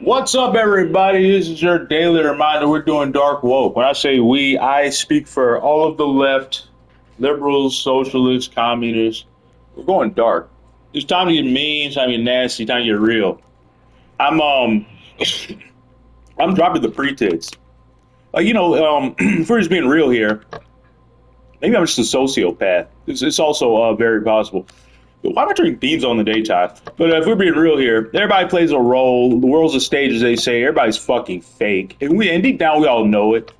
What's up, everybody? This is your daily reminder. We're doing Dark Woke. When I say we, I speak for all of the left, liberals, socialists, communists. We're going dark. It's time to get mean, time to get nasty, time to get real. I'm I'm dropping the pretense. If we're just being real here, maybe I'm just a sociopath. It's also very possible. Why am I drinking beans on the daytime? But if we're being real here, everybody plays a role. The world's a stage, as they say. Everybody's fucking fake, and deep down we all know it.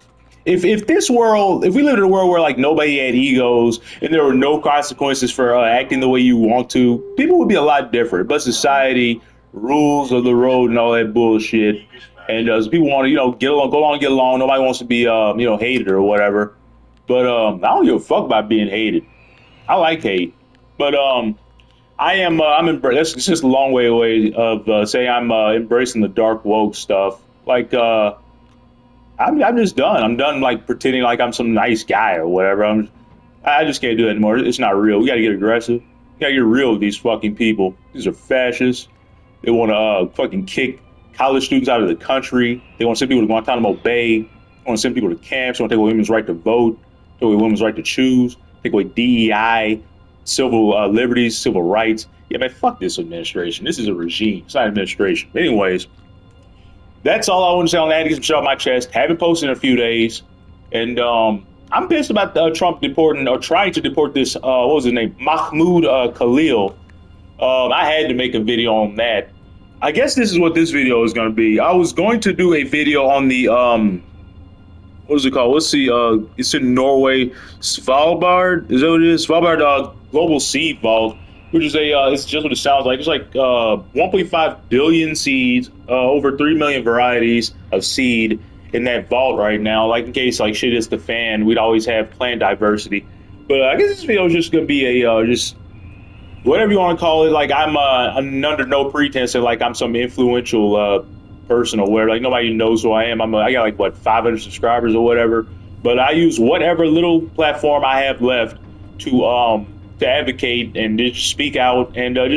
If we lived in a world where like nobody had egos and there were no consequences for acting the way you want to, people would be a lot different. But society, rules of the road, and all that bullshit, and people want to get along, go along, get along. Nobody wants to be hated or whatever. But I don't give a fuck about being hated. I like hate, but It's just a long way away of saying I'm embracing the dark woke stuff. I'm just done. I'm done like pretending like I'm some nice guy or whatever. I just can't do it anymore. It's not real. We got to get aggressive. We got to get real with these fucking people. These are fascists. They want to fucking kick college students out of the country. They want to send people to Guantanamo Bay. They want to send people to camps. They want to take away women's right to vote. Take away women's right to choose. Take away DEI, civil liberties, civil rights. Yeah, man, fuck this administration. This is a regime. It's not administration. But anyways, that's all I want to say on that. Get some shit off my chest. Haven't posted in a few days. And I'm pissed about Trump deporting or trying to deport this, what was his name? Mahmoud Khalil. I had to make a video on that. I guess this is what this video is going to be. I was going to do a video on the, what is it called? Let's see. It's in Norway. Svalbard. Is that what it is? Svalbard Global Seed Vault, which is it's just what it sounds like. It's like 1.5 billion seeds, over 3 million varieties of seed in that vault right now. Like in case like shit is the fan, we'd always have plant diversity. But I guess this video is just gonna be a just whatever you want to call it. Like I'm under no pretense that like I'm some influential person or whatever. Like nobody knows who I am. I got like what 500 subscribers or whatever. But I use whatever little platform I have left to advocate and just speak out and I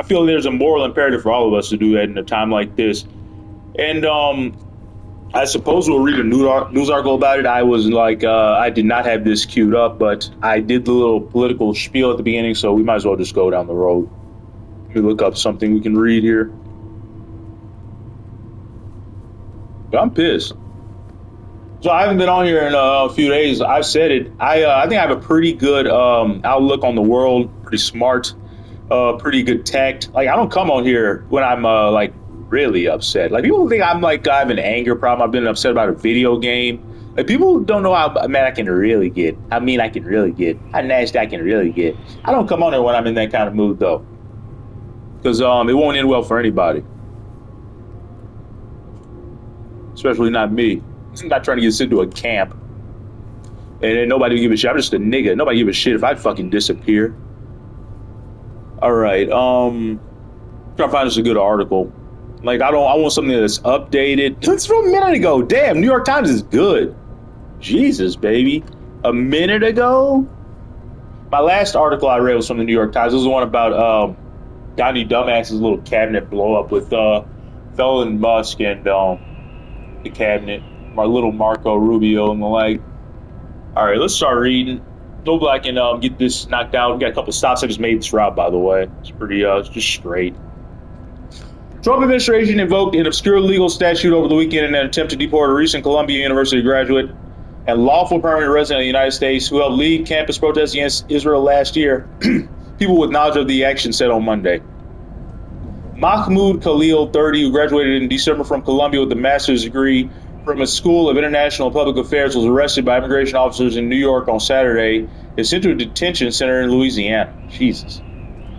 feel there's a moral imperative for all of us to do that in a time like this. And I suppose we'll read a news article about it. I was like, I did not have this queued up, but I did the little political spiel at the beginning, so we might as well just go down the road. Let me look up something we can read here. But I'm pissed. So I haven't been on here in a few days. I've said it. I think I have a pretty good outlook on the world. Pretty smart. Pretty good tact. Like I don't come on here when I'm like really upset. Like people think I'm like I have an anger problem. I've been upset about a video game. Like people don't know how mad I can really get. How mean I can really get. How nasty I can really get. I don't come on here when I'm in that kind of mood though, because it won't end well for anybody. Especially not me. I'm not trying to get sent to a camp. And nobody give a shit. I'm just a nigga. Nobody give a shit if I fucking disappear. Alright, trying to find us a good article. Like I want something that's updated. It's from a minute ago. Damn, New York Times is good. Jesus, baby. A minute ago? My last article I read was from the New York Times. It was the one about Donnie Dumbass's little cabinet blow up with Elon Musk and the cabinet. My little Marco Rubio and the like. All right, let's start reading. Hopefully I can get this knocked out. We got a couple of stops. I just made this route, by the way. It's pretty, it's just straight. Trump administration invoked an obscure legal statute over the weekend in an attempt to deport a recent Columbia University graduate and lawful permanent resident of the United States who helped lead campus protests against Israel last year. People with knowledge of the action said on Monday. Mahmoud Khalil, 30, who graduated in December from Columbia with a master's degree from a school of international public affairs, was arrested by immigration officers in New York on Saturday and sent to a detention center in Louisiana. Jesus.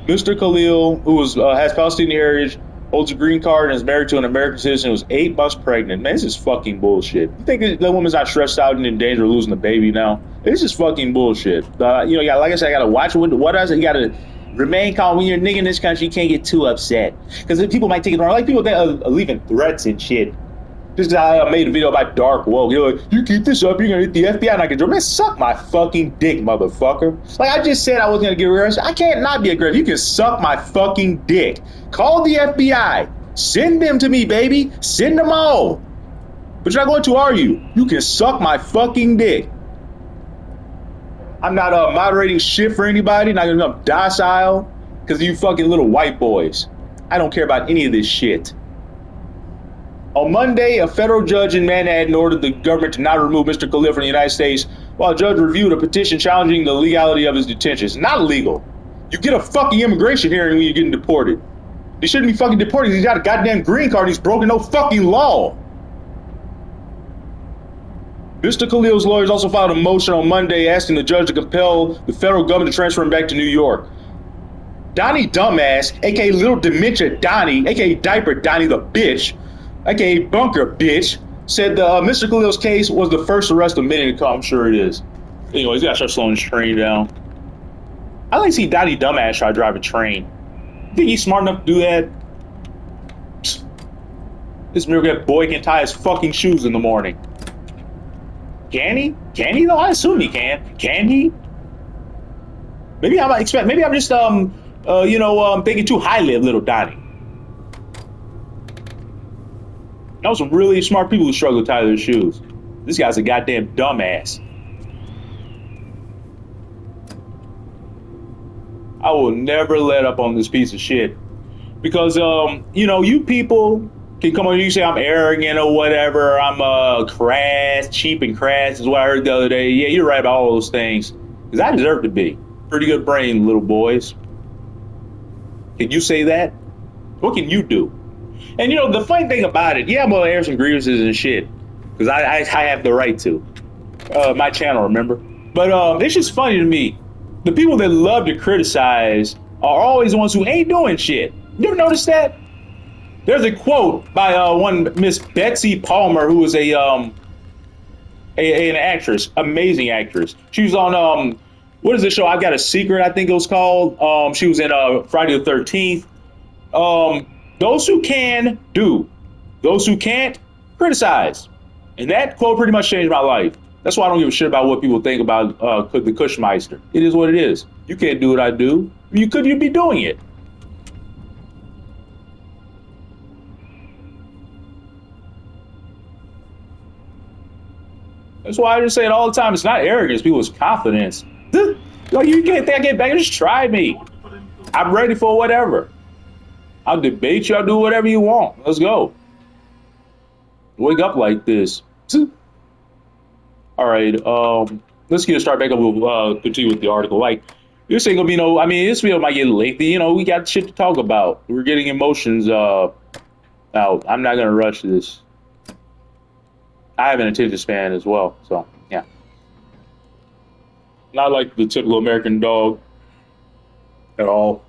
Mr. Khalil, who has Palestinian heritage, holds a green card, and is married to an American citizen who was 8 months pregnant. Man, this is fucking bullshit. You think that woman's not stressed out and in danger of losing the baby now? This is fucking bullshit. Like I said, I gotta watch what I said. You gotta remain calm. When you're a nigga in this country, you can't get too upset because people might take it wrong. Like people that are leaving threats and shit. This guy made a video about dark woke. You're like, you keep this up, you're gonna hit the FBI and I can do it. Man, suck my fucking dick, motherfucker. Like I just said I was gonna get arrested. I can't not be aggressive. You can suck my fucking dick. Call the FBI. Send them to me, baby. Send them all. But you're not going to, are you? You can suck my fucking dick. I'm not moderating shit for anybody, not gonna be docile, because you fucking little white boys. I don't care about any of this shit. On Monday, a federal judge in Manhattan ordered the government to not remove Mr. Khalil from the United States while a judge reviewed a petition challenging the legality of his detention. It's not illegal. You get a fucking immigration hearing when you're getting deported. He shouldn't be fucking deported. He's got a goddamn green card. He's broken no fucking law. Mr. Khalil's lawyers also filed a motion on Monday asking the judge to compel the federal government to transfer him back to New York. Donnie Dumbass, aka Little Dementia Donnie, aka Diaper Donnie the bitch, aka Bunker bitch, said Mr. Khalil's case was the first arrest of many to come. I'm sure it is. Anyways, you gotta start slowing his train down. I like to see Donnie Dumbass try to drive a train. Think he's smart enough to do that? This miracle boy can tie his fucking shoes in the morning. Can he? Can he though? I assume he can. Can he? Maybe I'm just thinking too highly of little Donnie. Know some really smart people who struggle to tie their shoes. This guy's a goddamn dumbass. I will never let up on this piece of shit. Because, you people can come on and you say I'm arrogant or whatever. I'm crass, cheap and crass is what I heard the other day. Yeah, you're right about all those things. Because I deserve to be. Pretty good brain, little boys. Can you say that? What can you do? And, the funny thing about it, yeah, I'm going to air some grievances and shit. Because I have the right to. My channel, remember? But it's just funny to me. The people that love to criticize are always the ones who ain't doing shit. You ever notice that? There's a quote by one Miss Betsy Palmer, who is an actress, amazing actress. She was on what is the show? I've Got a Secret, I think it was called. She was in Friday the 13th. Those who can do, those who can't criticize, and that quote pretty much changed my life. That's why I don't give a shit about what people think about the Kushmeister. It is what it is. You can't do what I do. You'd be doing it. That's why I just say it all the time. It's not arrogance, people's confidence. Like, you can't think I get back. Just try me. I'm ready for whatever. I'll debate you. I'll do whatever you want. Let's go. Wake up like this. All right, let's start back up. We'll continue with the article. Like, this ain't gonna be this video might get lengthy. We got shit to talk about. We're getting emotions out. I'm not gonna rush this. I have an attention span as well, so yeah. Not like the typical American dog at all.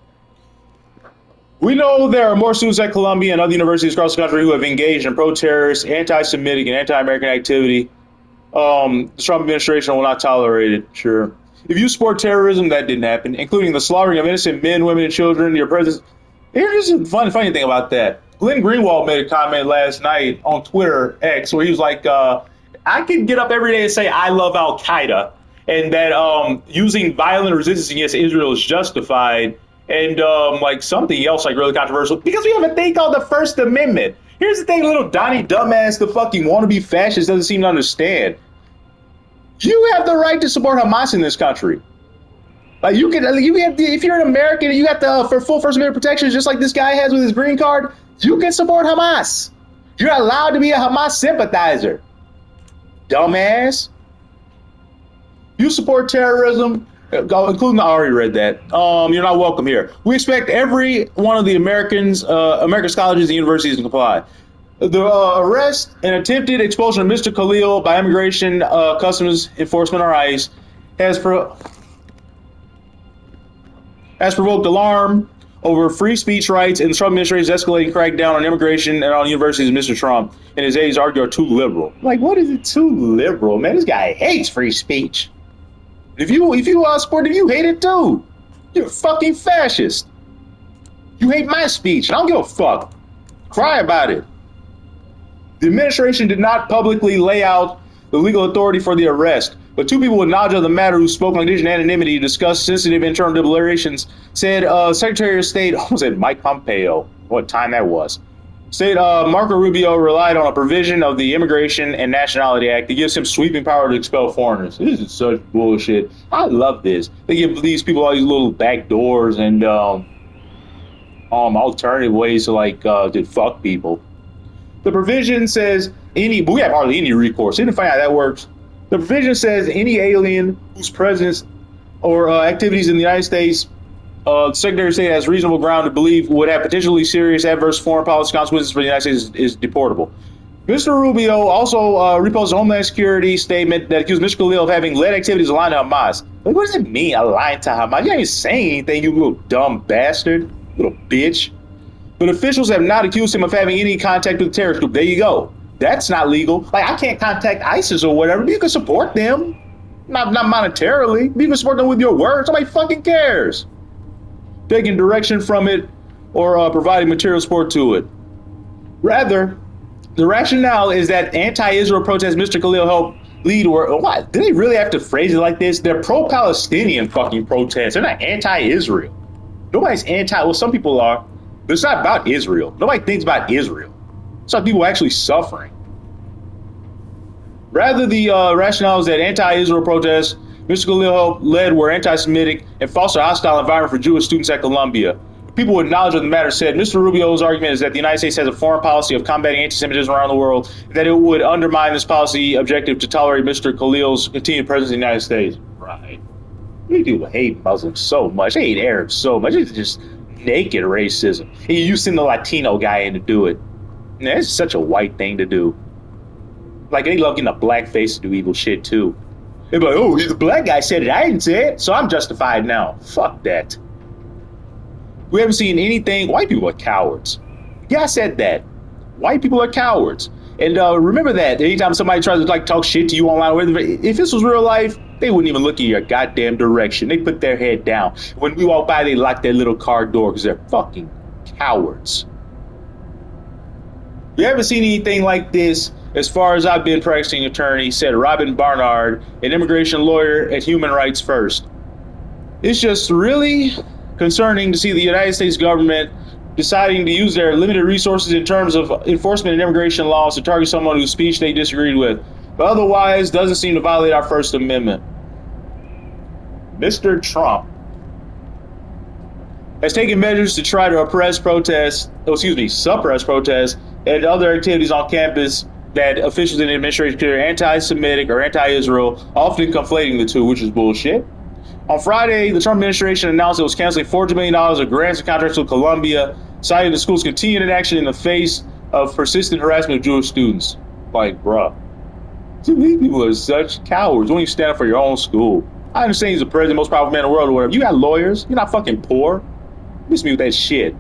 We know there are more students at Columbia and other universities across the country who have engaged in pro-terrorist, anti-Semitic, and anti-American activity. The Trump administration will not tolerate it, sure. If you support terrorism, that didn't happen, including the slaughtering of innocent men, women, and children. Your president. Here's a funny thing about that. Glenn Greenwald made a comment last night on Twitter X where he was like, I can get up every day and say I love Al Qaeda and that using violent resistance against Israel is justified, and like something else like really controversial because we have a thing called the First Amendment. Here's the thing, little Donnie Dumbass, the fucking wannabe fascist, doesn't seem to understand. You have the right to support Hamas in this country. Like if you're an American and you got the full First Amendment protections, just like this guy has with his green card, you can support Hamas. You're allowed to be a Hamas sympathizer. Dumbass. You support terrorism, including I already read that. You're not welcome here. We expect every one of the American colleges and universities to comply. The arrest and attempted expulsion of Mr. Khalil by Immigration Customs Enforcement or ICE has provoked alarm over free speech rights, and the Trump administration's escalating crackdown on immigration and on universities. Mr. Trump and his aides argue are too liberal. Like, what is it too liberal, man? This guy hates free speech. If you support it, you hate it too. You're a fucking fascist. You hate my speech. I don't give a fuck. Cry about it. The administration did not publicly lay out the legal authority for the arrest, but two people with knowledge of the matter who spoke on condition of anonymity to discuss sensitive internal deliberations said Secretary of State, almost said Mike Pompeo, what time that was, State Marco Rubio relied on a provision of the Immigration and Nationality Act that gives him sweeping power to expel foreigners. This is such bullshit. I love this. They give these people all these little back doors and alternative ways to to fuck people. The provision says but we have hardly any recourse. Didn't find out how that works. The provision says any alien whose presence or activities in the United States, the Secretary of State has reasonable ground to believe would have potentially serious adverse foreign policy consequences for the United States is deportable. Mr. Rubio also reposed a Homeland Security statement that accused Mr. Khalil of having led activities aligned to Hamas. Like, what does it mean, aligned to Hamas? You ain't even saying anything, you little dumb bastard, little bitch. But officials have not accused him of having any contact with the terrorist group. There you go. That's not legal. Like, I can't contact ISIS or whatever, but you can support them. Not monetarily. You can support them with your words. Nobody fucking cares. Taking direction from it or providing material support to it. Rather, the rationale is that anti-Israel protests Mr. Khalil helped lead or what? Do they really have to phrase it like this? They're pro-Palestinian fucking protests. They're not anti-Israel. Nobody's well, some people are, but it's not about Israel. Nobody thinks about Israel. It's about people actually suffering. Rather, the rationale is that anti-Israel protests Mr. Khalil led were anti-Semitic and foster a hostile environment for Jewish students at Columbia. People with knowledge of the matter said Mr. Rubio's argument is that the United States has a foreign policy of combating anti-Semitism around the world, that it would undermine this policy objective to tolerate Mr. Khalil's continued presence in the United States. Right. These people hate Muslims so much. They hate Arabs so much. It's just naked racism. And you send the Latino guy in to do it. Man, it's such a white thing to do. Like, they love getting a black face to do evil shit, too. They're like, oh, the black guy said it. I didn't say it, so I'm justified now. Fuck that. We haven't seen anything. White people are cowards. Yeah, I said that. White people are cowards. And remember that. Anytime somebody tries to talk shit to you online, if this was real life, they wouldn't even look in your goddamn direction. They put their head down. When we walk by, they lock their little car door because they're fucking cowards. We haven't seen anything like this as far as I've been practicing attorney, said Robin Barnard, an immigration lawyer at Human Rights First. It's just really concerning to see the United States government deciding to use their limited resources in terms of enforcement and immigration laws to target someone whose speech they disagreed with, but otherwise doesn't seem to violate our First Amendment. Mr. Trump has taken measures to try to suppress protests and other activities on campus that officials in the administration consider anti-Semitic or anti-Israel, often conflating the two, which is bullshit. On Friday, the Trump administration announced it was canceling $400 million of grants and contracts with Columbia, citing the school's continued inaction in the face of persistent harassment of Jewish students. Like, bruh. These people are such cowards. Don't even stand up for your own school. I understand he's the president, most powerful man in the world or whatever. You got lawyers. You're not fucking poor. Miss me with that shit.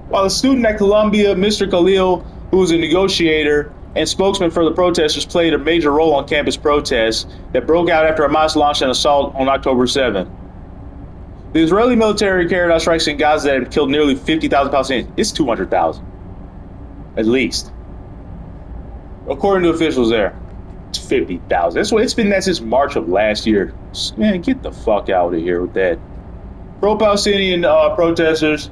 While a student at Columbia, Mr. Khalil, who was a negotiator and spokesman for the protesters, played a major role on campus protests that broke out after Hamas launched an assault on October 7th. The Israeli military carried out strikes in Gaza that have killed nearly 50,000 Palestinians. It's 200,000. At least. According to officials there. It's 50,000. That's what it's been that since March of last year. Man, get the fuck out of here with that. Pro-Palestinian protesters.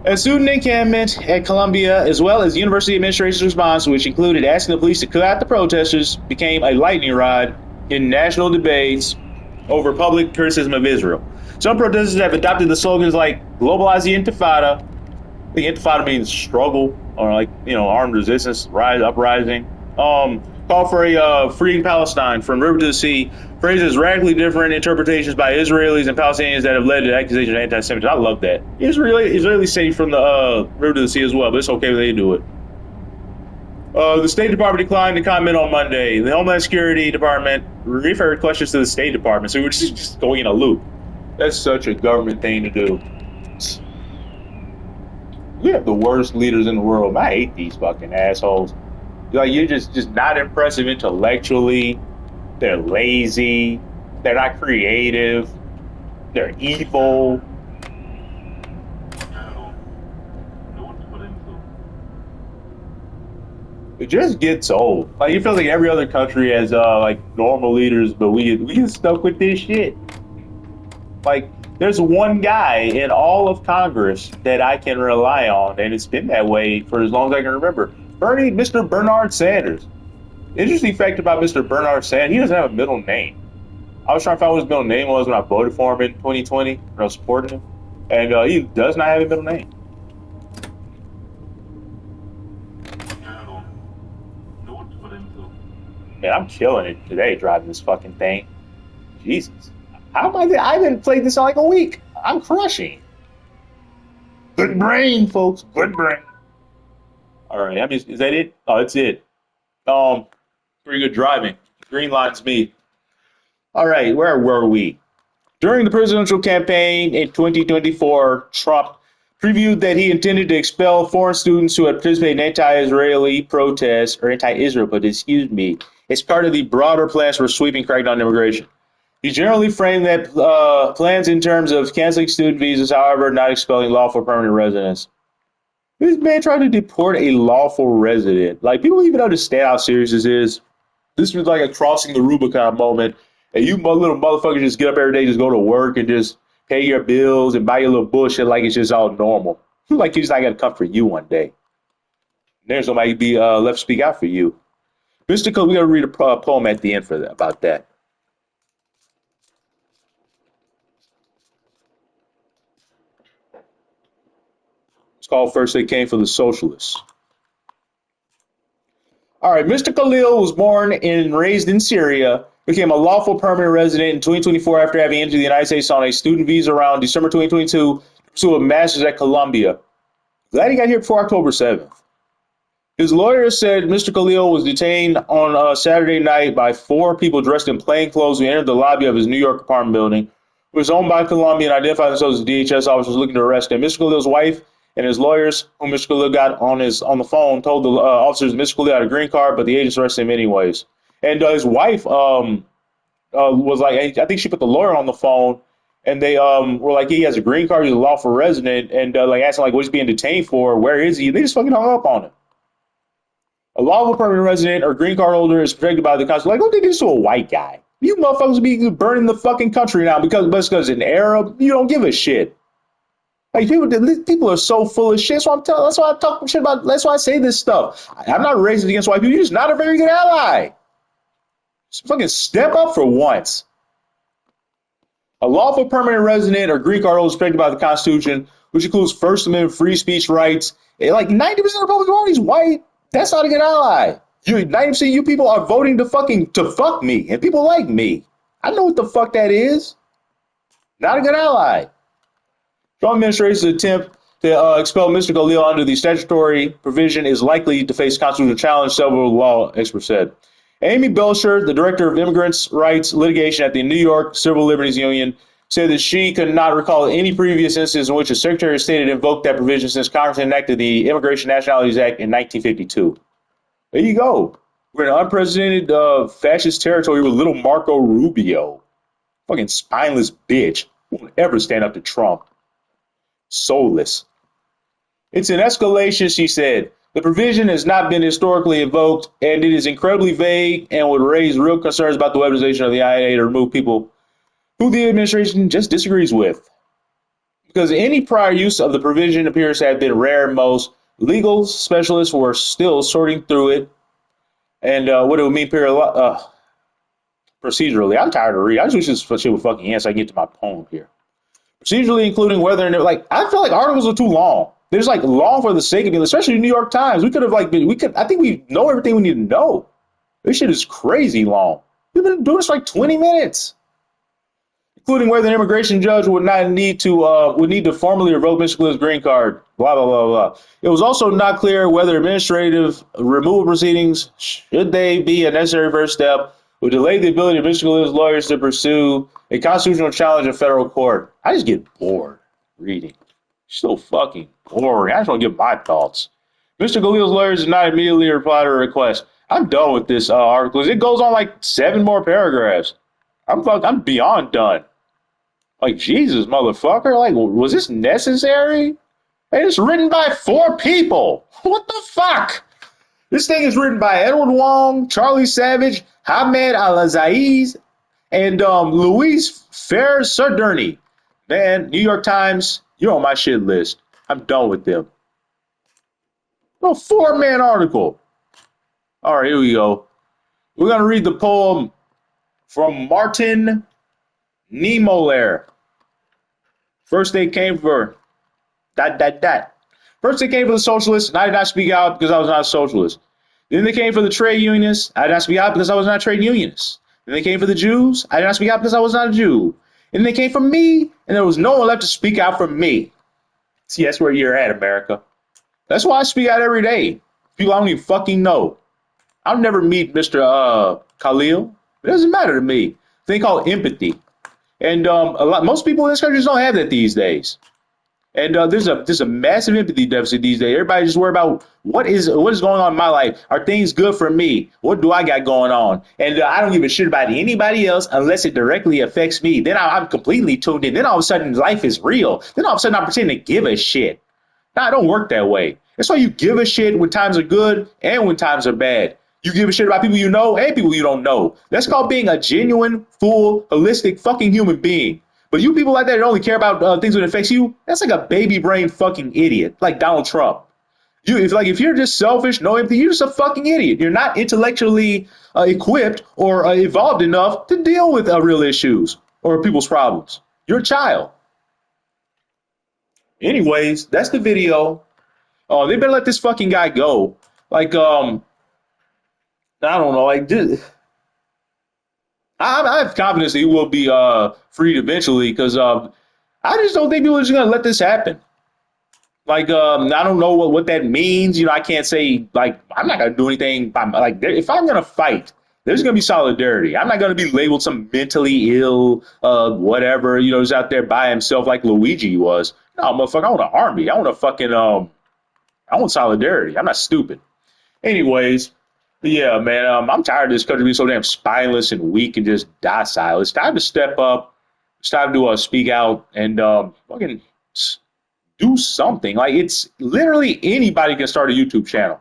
A student encampment at Columbia, as well as the university administration's response, which included asking the police to cut out the protesters, became a lightning rod in national debates over public criticism of Israel. Some protesters have adopted the slogans like "Globalize the Intifada." I think Intifada means struggle or armed resistance, uprising. Call for a freeing Palestine from river to the sea. Phrases radically different interpretations by Israelis and Palestinians that have led to accusations of anti-Semitism. I love that. Israelis say from the river to the sea as well, but it's okay if they do it. The State Department declined to comment on Monday. The Homeland Security Department referred questions to the State Department, so we're just going in a loop. That's such a government thing to do. We have the worst leaders in the world. I hate these fucking assholes. You're just not impressive intellectually. They're lazy. They're not creative. They're evil. It just gets old. It feels like every other country has normal leaders, but we get stuck with this shit. There's one guy in all of Congress that I can rely on, and it's been that way for as long as I can remember. Mr. Bernard Sanders. Interesting fact about Mr. Bernard Sanders, he doesn't have a middle name. I was trying to find out what his middle name was when I voted for him in 2020, when I was supporting him, and he does not have a middle name. Man, I'm killing it today driving this fucking thing. Jesus. How am I haven't played this in like a week. I'm crushing. Good brain, folks. Good brain. All right. I mean, is that it? Oh, that's it. Pretty good driving. Green line's me. All right. Where were we? During the presidential campaign in 2024, Trump previewed that he intended to expel foreign students who had participated in anti-Israeli protests, or anti-Israel, but excuse me, as part of the broader plans for sweeping crackdown on immigration. He generally framed that plans in terms of canceling student visas, however, not expelling lawful permanent residents. This man tried to deport a lawful resident. Like, people don't even understand how serious this is. This was like a crossing the Rubicon moment. And you little motherfuckers just get up every day, just go to work and just pay your bills and buy your little bullshit like it's just all normal. Like you just not going to come for you one day. There's somebody be left to speak out for you. Mr. Cole, we got to read a poem at the end for that, about that. It's called First They Came for the Socialists. All right, Mr. Khalil was born and raised in Syria, became a lawful permanent resident in 2024 after having entered the United States on a student visa around December 2022 to pursue a master's at Columbia. Glad he got here before October 7th. His lawyer said Mr. Khalil was detained on Saturday night by 4 people dressed in plain clothes who entered the lobby of his New York apartment building. It was owned by Columbia and identified themselves as DHS officers looking to arrest him. Mr. Khalil's wife and his lawyers, whom Mr. Khalil got on the phone, told the officers Mr. Khalil had a green card, but the agents arrested him anyways. And his wife was like, I think she put the lawyer on the phone, and they were like, he has a green card, he's a lawful resident, and like asking like, what's he being detained for? Where is he? They just fucking hung up on him. A lawful permanent resident or green card holder is protected by the Constitution. Like, don't they do this to a white guy? You motherfuckers be burning the fucking country now because an Arab. You don't give a shit. Like people are so full of shit. That's why I talk shit about. That's why I say this stuff. I'm not racist against white people. You're just not a very good ally. Just fucking step up for once. A lawful permanent resident or green card holder is protected by the Constitution, which includes First Amendment free speech rights. And like 90% of the Republican Party is white. That's not a good ally. 90% of you people are voting to fuck me, and people like me. I know what the fuck that is. Not a good ally. Trump administration's attempt to expel Mr. Khalil under the statutory provision is likely to face constitutional challenge, several law experts said. Amy Belcher, the director of immigrants' rights litigation at the New York Civil Liberties Union, said that she could not recall any previous instance in which a Secretary of State had invoked that provision since Congress enacted the Immigration Nationalities Act in 1952. There you go. We're in an unprecedented fascist territory with little Marco Rubio. Fucking spineless bitch. Won't ever stand up to Trump. Soulless. It's an escalation, she said. The provision has not been historically invoked, and it is incredibly vague and would raise real concerns about the weaponization of the INA to remove people who the administration just disagrees with. Because any prior use of the provision appears to have been rare. Most legal specialists were still sorting through it and what it would mean procedurally. I'm tired of reading. I just wish this shit would fucking end so I can get to my poem here. Procedurally, including whether and like I feel like articles are too long. They're just like long for the sake of it, especially the New York Times. We could have like I think we know everything we need to know. This shit is crazy long. We've been doing this for like 20 minutes. Including whether an immigration judge would need to formally revoke Mr. Khalil's green card. Blah blah blah blah. It was also not clear whether administrative removal proceedings, should they be a necessary first step, would delay the ability of Mr. Khalil's lawyers to pursue a constitutional challenge in federal court. I just get bored reading. So fucking boring. I just want to give my thoughts. Mr. Khalil's lawyers did not immediately reply to a request. I'm done with this article. It goes on like 7 more paragraphs. I'm beyond done. Like, Jesus, motherfucker. Like, was this necessary? And it's written by 4 people. What the fuck? This thing is written by Edward Wong, Charlie Savage, Hamed Al-Azaiz, and Luis Fer-Sardurni. Man, New York Times, you're on my shit list. I'm done with them. A 4-man article. All right, here we go. We're going to read the poem from Martin Niemöller. First they came for dot. First they came for the socialists, and I did not speak out because I was not a socialist. Then they came for the trade unionists. I did not speak out because I was not a trade unionist. Then they came for the Jews. I did not speak out because I was not a Jew. And they came for me, and there was no one left to speak out for me. See, that's where you're at, America. That's why I speak out every day. People I don't even fucking know. I'll never meet Mr. Khalil. It doesn't matter to me. Thing called empathy. And most people in this country don't have that these days. And there's a massive empathy deficit these days. Everybody just worry about what is going on in my life. Are things good for me? What do I got going on? And I don't give a shit about anybody else unless it directly affects me. Then I'm completely tuned in. Then all of a sudden life is real. Then all of a sudden I'm pretending to give a shit. Nah, I don't work that way. That's why you give a shit when times are good and when times are bad. You give a shit about people you know and people you don't know. That's called being a genuine, full, holistic fucking human being. But you people like that only care about things that affects you, that's like a baby brain fucking idiot, like Donald Trump. If you're just selfish, no empathy, you're just a fucking idiot. You're not intellectually equipped or evolved enough to deal with real issues or people's problems. You're a child. Anyways, that's the video. Oh, they better let this fucking guy go. Like, I don't know, like, I have confidence that he will be freed eventually because I just don't think people are just gonna let this happen. Like, I don't know what that means. You know, I can't say like I'm not gonna do anything. Like, if I'm gonna fight, there's gonna be solidarity. I'm not gonna be labeled some mentally ill, whatever. You know, who's out there by himself like Luigi was. No, motherfucker, I want an army. I want a fucking I want solidarity. I'm not stupid. Anyways. Yeah, man, I'm tired of this country being so damn spineless and weak and just docile. It's time to step up. It's time to speak out and fucking do something. Like, it's literally anybody can start a YouTube channel.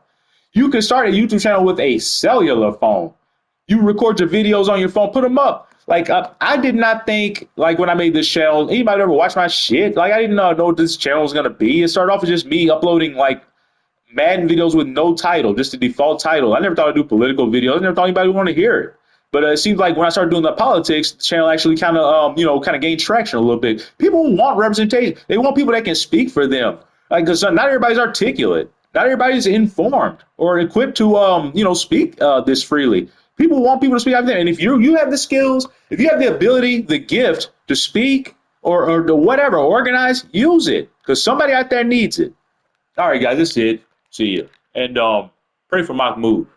You can start a YouTube channel with a cellular phone. You record your videos on your phone, put them up. Like, I did not think, like, when I made this channel, anybody ever watch my shit? Like, I didn't know what this channel was going to be. It started off with just me uploading, like, Madden videos with no title, just the default title. I never thought I'd do political videos. I never thought anybody would want to hear it. But it seems like when I started doing the politics, the channel actually kind of gained traction a little bit. People want representation. They want people that can speak for them. Like, because not everybody's articulate. Not everybody's informed or equipped to, speak this freely. People want people to speak out there. And if you have the skills, if you have the ability, the gift to speak or to whatever, organize, use it. Because somebody out there needs it. All right, guys, this is it. See you. And pray for Mahmoud.